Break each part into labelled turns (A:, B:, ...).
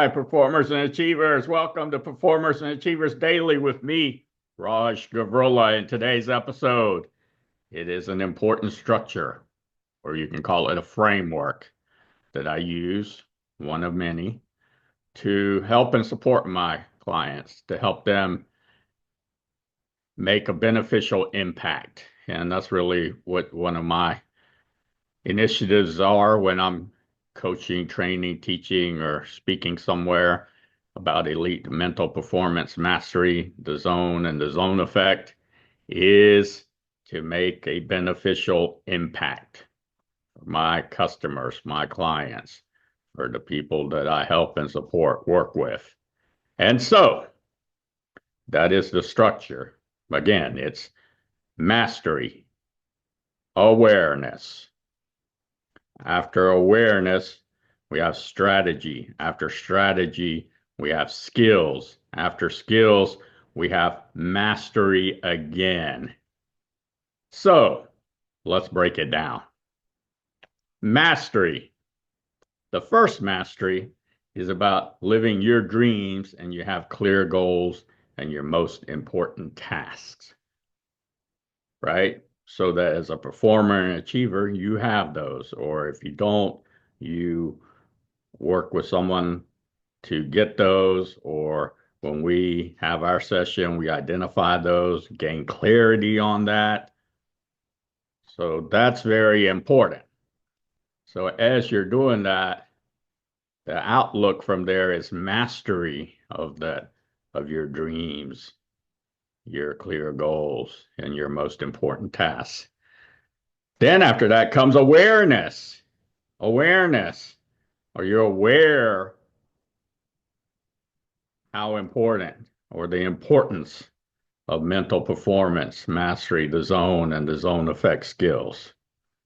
A: Hi, performers and achievers. Welcome to Performers and Achievers Daily with me, Raj Gavurla. In today's episode, it is an important structure, or you can call it a framework that I use, one of many, to help and support my clients, to help them make a beneficial impact. And that's really what one of my initiatives are when I'm coaching, training, teaching, or speaking somewhere about elite mental performance mastery, the zone and the zone effect is to make a beneficial impact for my customers, my clients, for the people that I help and support, work with. And so that is the structure. Again, it's mastery, awareness. After awareness, we have strategy. After strategy, we have skills. After skills, we have mastery again. So let's break it down. Mastery. The first mastery is about living your dreams, and you have clear goals and your most important tasks, right? So that as a performer and achiever, you have those. Or if you don't, you work with someone to get those, or when we have our session, we identify those, gain clarity on that. So that's very important. So as you're doing that, the outlook from there is mastery of that, of your dreams, your clear goals, and your most important tasks. Then after that comes awareness. Awareness. Are you aware how important or the importance of mental performance, mastery, the zone, and the zone effect skills?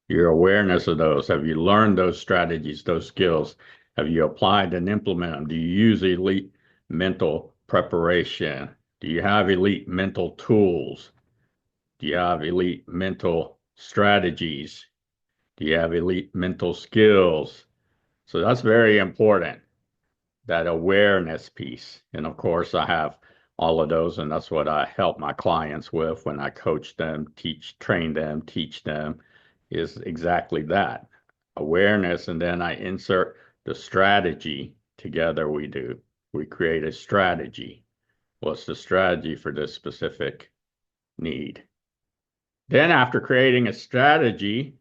A: Your awareness of those. Have you learned those strategies, those skills? Have you applied and implemented them? Do you use elite mental preparation? Do you have elite mental tools? Do you have elite mental strategies? Do you have elite mental skills? So that's very important, that awareness piece. And of course, I have all of those, and that's what I help my clients with when I coach them, teach, train them, teach them, is exactly that awareness. And then I insert the strategy together. We create a strategy. What's the strategy for this specific need? Then, after creating a strategy,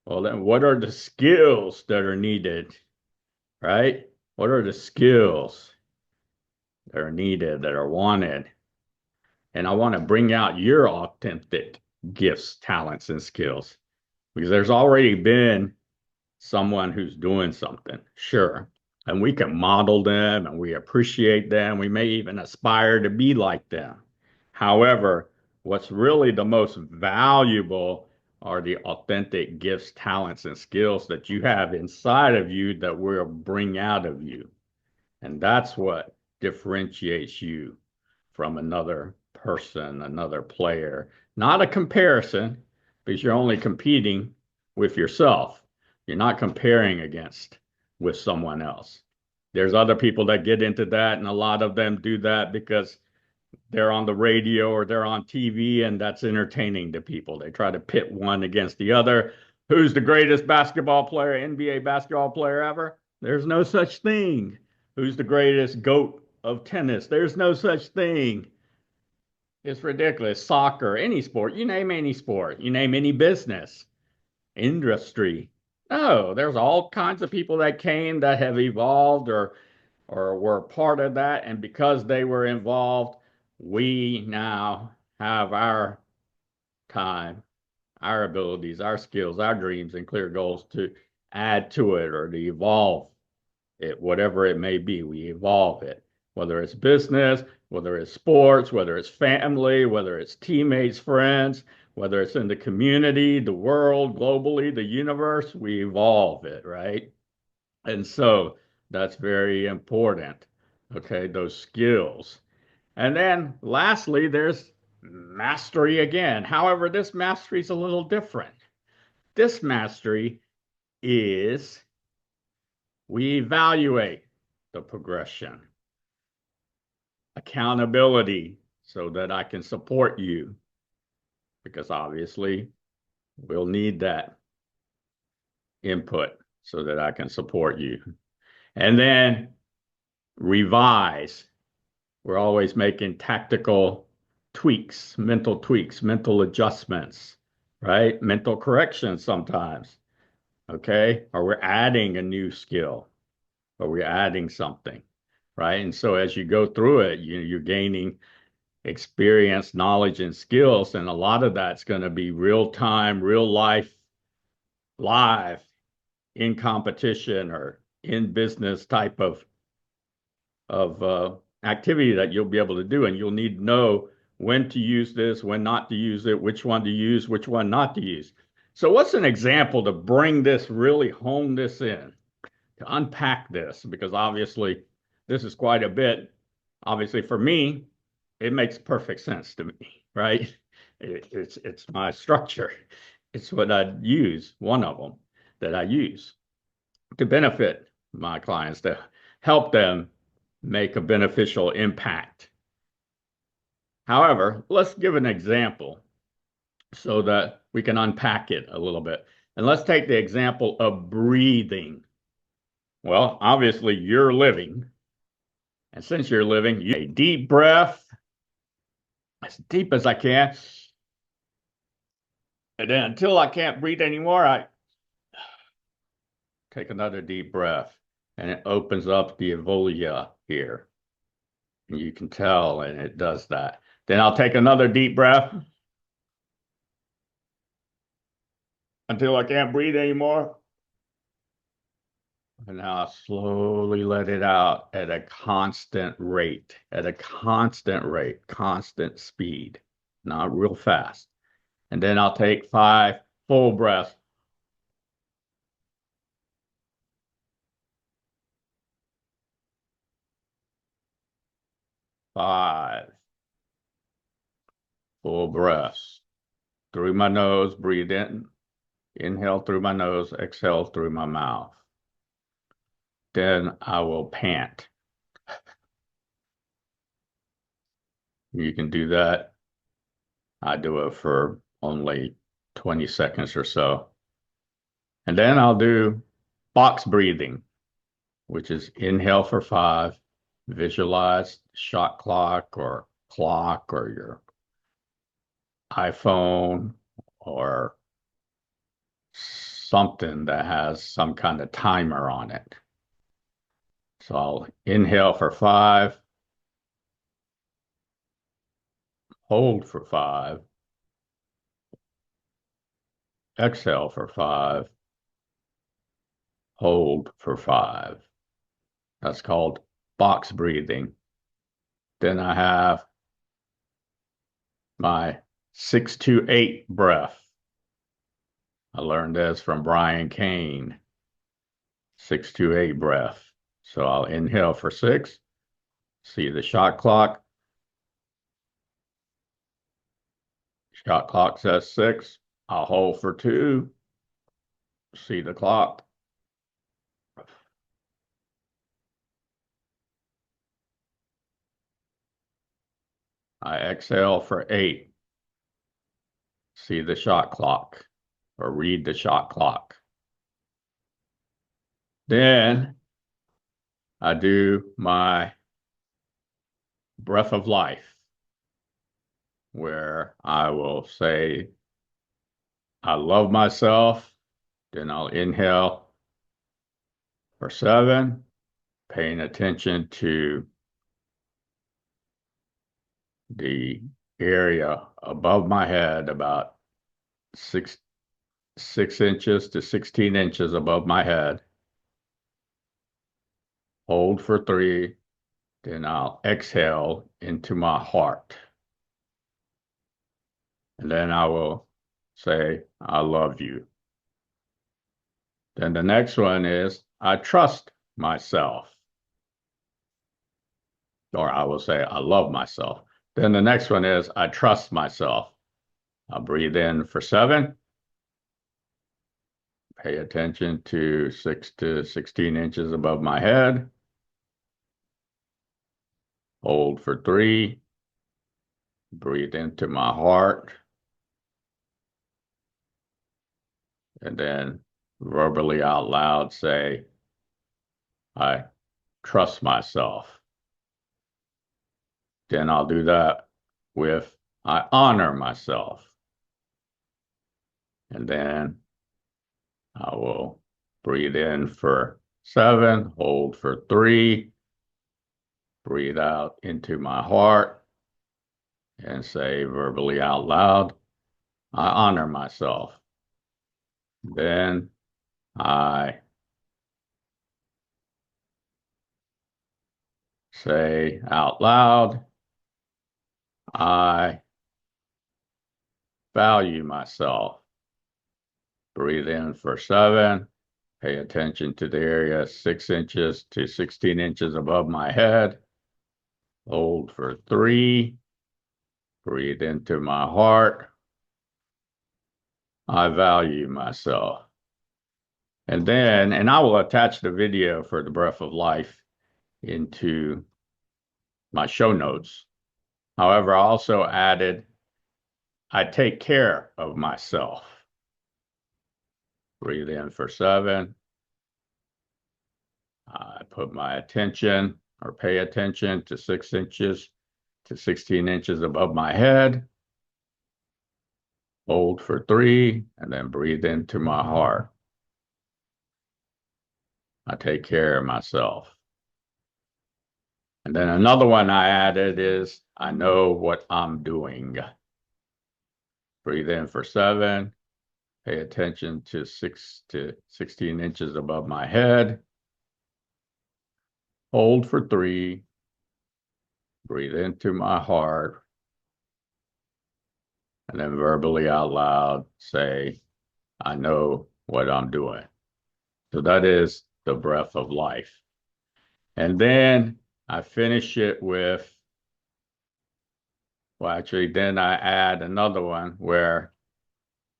A: well, then what are the skills that are needed, right? What are the skills that are needed, that are wanted? And I want to bring out your authentic gifts, talents, and skills, because there's already been someone who's doing something, sure. And we can model them and we appreciate them. We may even aspire to be like them. However, what's really the most valuable are the authentic gifts, talents, and skills that you have inside of you that we'll bring out of you. And that's what differentiates you from another person, another player. Not a comparison, because you're only competing with yourself. You're not comparing against with someone else. There's other people that get into that, and a lot of them do that because they're on the radio or they're on TV, and that's entertaining to people. They try to pit one against the other. Who's the greatest basketball player, NBA basketball player ever? There's no such thing. Who's the greatest GOAT of tennis? There's no such thing. It's ridiculous. Soccer, any sport, you name any sport, you name any business, industry. No, there's all kinds of people that came that have evolved or were part of that. And because they were involved, we now have our time, our abilities, our skills, our dreams, and clear goals to add to it or to evolve it, whatever it may be. We evolve it, whether it's business, whether it's sports, whether it's family, whether it's teammates, friends, whether it's in the community, the world, globally, the universe, we evolve it, right? And so that's very important. Okay, those skills. And then lastly, there's mastery again. However, this mastery is a little different. This mastery is we evaluate. the progression. Accountability so that I can support you, because obviously we'll need that input so that I can support you. And then revise. We're always making tactical tweaks, mental adjustments, right? Mental corrections sometimes. Okay. Or we're adding a new skill, or we're adding something, right? And so as you go through it, you're gaining experience, knowledge, and skills. And a lot of that's going to be real time, real life, live in competition or in business type of activity that you'll be able to do. And you'll need to know when to use this, when not to use it, which one to use, which one not to use. So what's an example to bring this, really hone this in, to unpack this? Because obviously this is quite a bit. Obviously for me, it makes perfect sense to me, right? It's my structure. It's what I use, one of them that I use to benefit my clients, to help them make a beneficial impact. However, let's give an example so that we can unpack it a little bit. And let's take the example of breathing. Well, obviously you're living. And since you're living, you take a deep breath, as deep as I can. And then until I can't breathe anymore, I take another deep breath. And it opens up the alveoli here. And you can tell, and it does that. Then I'll take another deep breath until I can't breathe anymore. And now I slowly let it out at a constant rate, constant speed, not real fast. And then I'll take 5 full breaths. 5 full breaths through my nose, breathe in, inhale through my nose, exhale through my mouth. Then I will pant. You can do that. I do it for only 20 seconds or so. And then I'll do box breathing, which is inhale for 5, visualize shot clock or your iPhone or something that has some kind of timer on it. So I'll inhale for 5, hold for 5, exhale for 5, hold for 5. That's called box breathing. Then I have my 6-8 breath. I learned this from Brian Kane. 6-8 breath. So I'll inhale for 6, see the shot clock. Shot clock says 6. I'll hold for 2, see the clock. I exhale for 8, see the shot clock or read the shot clock. Then I do my breath of life, where I will say, I love myself. Then I'll inhale for 7, paying attention to the area above my head, about 6 inches to 16 inches above my head. Hold for 3, then I'll exhale into my heart. And then I will say, I love you. Then the next one is, I trust myself. Or I will say, I love myself. Then the next one is, I trust myself. I'll breathe in for 7. Pay attention to 6 to 16 inches above my head. hold for 3, breathe into my heart, and then verbally out loud say, I trust myself. Then I'll do that with, I honor myself. And then I will breathe in for 7, hold for 3, breathe out into my heart, and say verbally out loud, I honor myself. Then I say out loud, I value myself. Breathe in for 7. Pay attention to the area 6 inches to 16 inches above my head. Hold for 3. Breathe into my heart. I value myself. And I will attach the video for the breath of life into my show notes. However, I also added, I take care of myself. Breathe in for 7. I put my attention or pay attention to 6 inches to 16 inches above my head. Hold for 3, and then breathe into my heart. I take care of myself. And then another one I added is, I know what I'm doing. Breathe in for 7. Pay attention to 6 to 16 inches above my head. Hold for 3. Breathe into my heart. And then verbally out loud say, I know what I'm doing. So that is the breath of life. And then I finish it with, well, actually, then I add another one where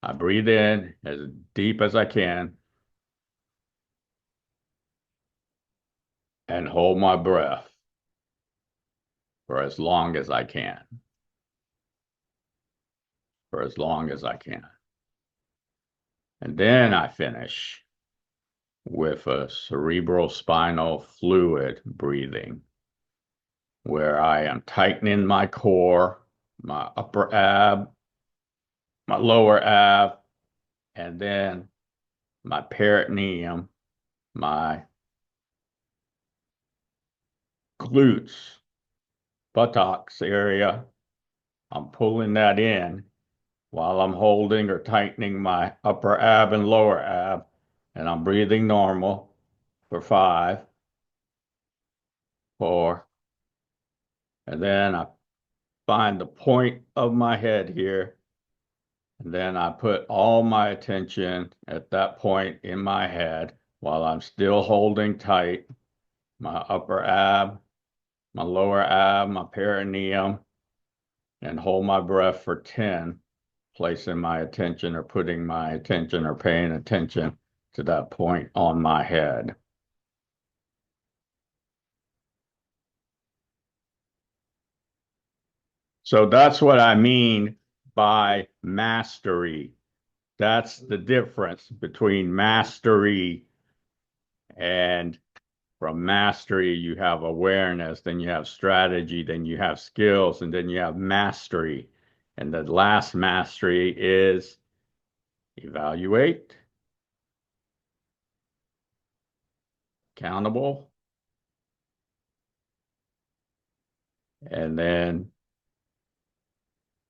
A: I breathe in as deep as I can and hold my breath for as long as I can. For as long as I can. And then I finish with a cerebral spinal fluid breathing, where I am tightening my core, my upper ab, my lower ab, and then my peritoneum, my glutes, buttocks area. I'm pulling that in while I'm holding or tightening my upper ab and lower ab, and I'm breathing normal for 5, 4, and then I find the point of my head here, and then I put all my attention at that point in my head while I'm still holding tight my upper ab, my lower ab, my perineum, and hold my breath for 10, placing my attention or putting my attention or paying attention to that point on my head. So that's what I mean by mastery. That's the difference between mastery and from mastery, you have awareness, then you have strategy, then you have skills, and then you have mastery. And the last mastery is evaluate, accountable, and then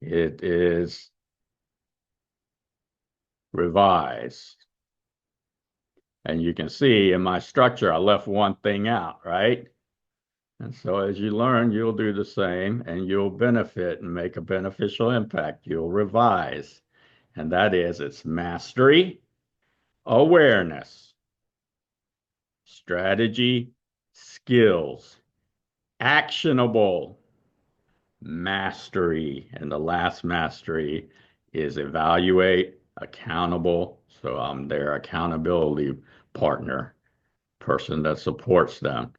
A: it is revise. And you can see in my structure, I left one thing out, right? And so as you learn, you'll do the same and you'll benefit and make a beneficial impact. You'll revise. And that is it's mastery, awareness, strategy, skills, actionable, mastery. And the last mastery is evaluate, accountable. So I'm their accountability partner, person that supports them.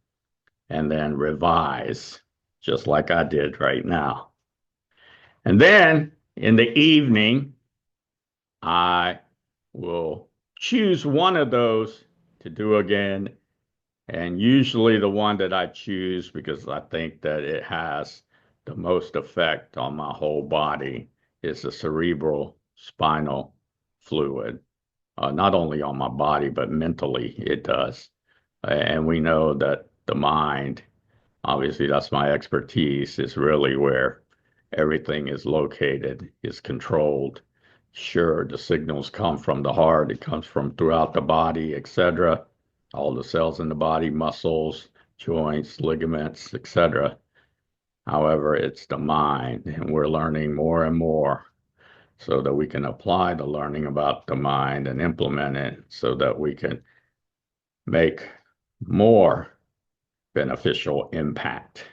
A: And then revise. just like I did right now. And then in the evening, I will choose one of those to do again. And usually the one that I choose because I think that it has the most effect on my whole body is the cerebral spinal fluid. Not only on my body, but mentally it does. And we know that the mind, obviously that's my expertise, is really where everything is located, is controlled. Sure, the signals come from the heart, it comes from throughout the body, etc. All the cells in the body, muscles, joints, ligaments, etc. However, it's the mind, and we're learning more and more so that we can apply the learning about the mind and implement it so that we can make more beneficial impact.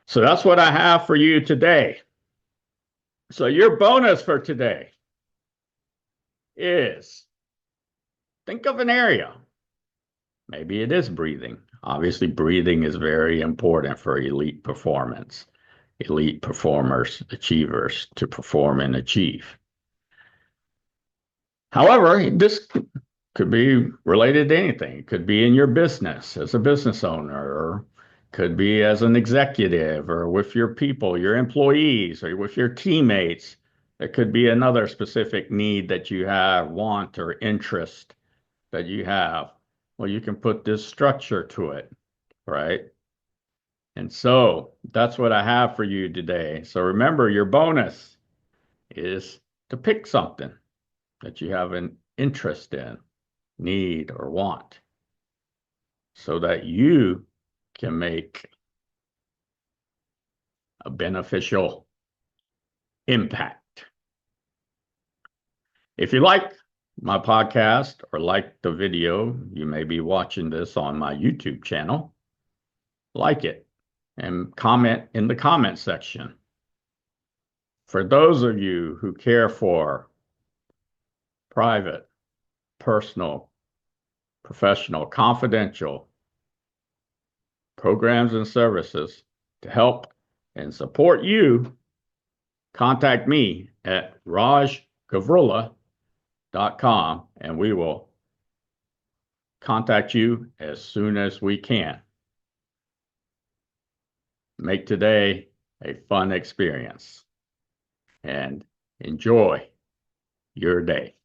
A: So that's what I have for you today. So your bonus for today is think of an area. Maybe it is breathing. Obviously, breathing is very important for elite performance, elite performers, achievers to perform and achieve. However, this could be related to anything. It could be in your business as a business owner, or could be as an executive, or with your people, your employees, or with your teammates. There could be another specific need that you have, want, or interest that you have. Well, you can put this structure to it, right? And so that's what I have for you today. So remember, your bonus is to pick something that you have an interest in, need, or want so that you can make a beneficial impact. If you like my podcast or like the video, you may be watching this on my YouTube channel, like it and comment in the comment section. For those of you who care for private, personal, professional, confidential programs and services to help and support you, contact me at rajgavurla.com and we will contact you as soon as we can. Make today a fun experience and enjoy your day.